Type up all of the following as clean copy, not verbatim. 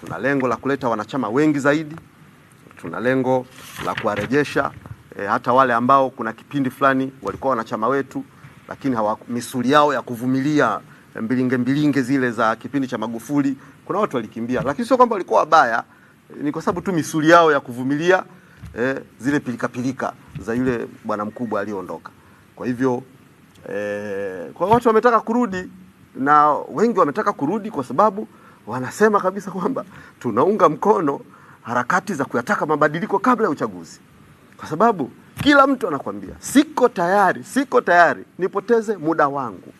Tuna lengo la kuleta wanachama wengi zaidi. Tuna lengo la kuwarejesha hata wale ambao kuna kipindi fulani walikuwa wanachama wetu, lakini misuli yao ya kuvumilia mbilinge zile za kipindi cha Magufuli, kuna watu walikimbia, lakini sio kwamba walikuwa wabaya, ni kwa sababu tu misuli yao ya kuvumilia zile pilika za yule bwana mkubwa aliondoka. Kwa hivyo kwa watu wametaka kurudi, na wengi wametaka kurudi kwa sababu wanasema kabisa kwamba tunaunga mkono harakati za kuyataka mabadiliko kabla ya uchaguzi. Kwa sababu kila mtu anakuambia siko tayari nipoteze muda wangu,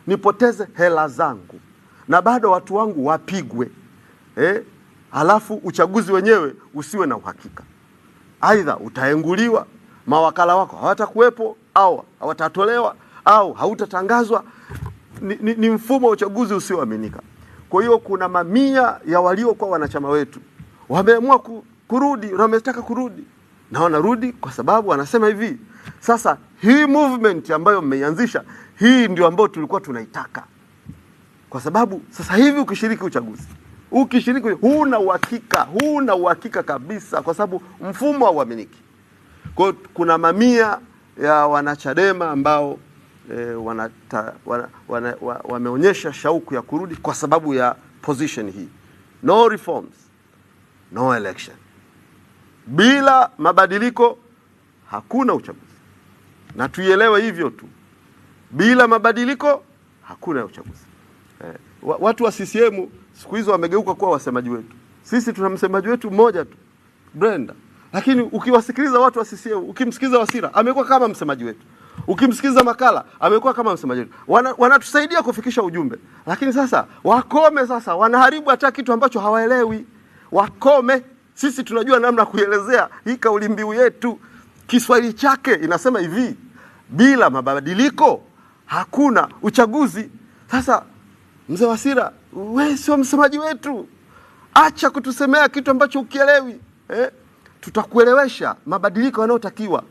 nipoteze hela zangu, na bado watu wangu wapigwe, halafu uchaguzi wenyewe usiwe na uhakika. Aidha utaenguliwa, mawakala wako hawatakuwepo au hawatatolewa au hautatangazwa. Ni mfumo wa uchaguzi usioaminika. Kwa hiyo kuna mamia ya waliokuwa wanachama wetu wameamua kurudi, na wametaka kurudi, na wanarudi kwa sababu wanasema hivi, sasa hii movement ambayo mmeianzisha, hii ndio ambayo tulikuwa tunaitaka. Kwa sababu sasa hivi ukishiriki uchaguzi, huna uhakika kabisa, kwa sababu mfumo hauaminiki. Kwa hiyo kuna mamia ya wanachadema ambao wameonyesha shauku ya kurudi kwa sababu ya position hii. No reforms, no election. Bila mabadiliko hakuna uchaguzi. Na tuielewe hivyo tu. Bila mabadiliko hakuna uchaguzi. Watu wa CCM siku hizo wamegeuka kuwa wasemaji wetu. Sisi tuna msemaji wetu mmoja tu, Brenda. Lakini ukiwasikiliza watu wa CCM, ukimsikiliza Wasira, amekuwa kama msemaji wetu. Ukimsikiliza Makala, amekuwa kama msemaji wetu. Wanatusaidia kufikisha ujumbe. Lakini sasa wakome, sasa wanaharibu hata kitu ambacho hawaelewi. Wakome. Sisi tunajua namna kuelezea hii kauli mbiu yetu. Kiswahili chake inasema hivi, bila mabadiliko hakuna uchaguzi. Sasa mzee Wasira, wewe sio msemaji wetu. Acha kutusemea kitu ambacho ukielewi. Tutakuelewesha mabadiliko yanayotakiwa.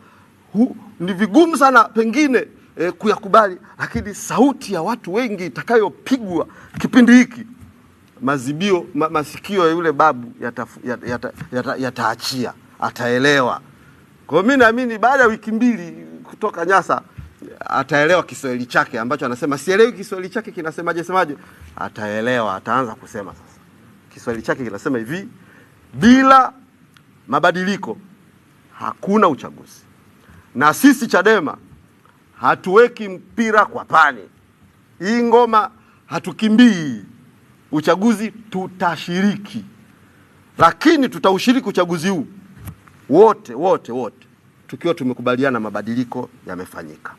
Ni vigumu sana pengine kuyakubali, lakini sauti ya watu wengi itakayopigwa kipindi hiki, masikio ya yule babu yataachia, ataelewa. Kwa hiyo mimi naamini baada ya wiki mbili kutoka Nyasa ataelewa Kiswahili chake ambacho anasema sielewi Kiswahili chake kinasemaje, ataelewa, ataanza kusema sasa. Kiswahili chake kinasema hivi, bila mabadiliko hakuna uchaguzi. Na sisi Chadema hatuweki mpira kwa pani. Hii ngoma hatukimbii. Uchaguzi tutashiriki. Lakini tutaushiriki uchaguzi huu wote tukiwa tumekubaliana mabadiliko yamefanyika.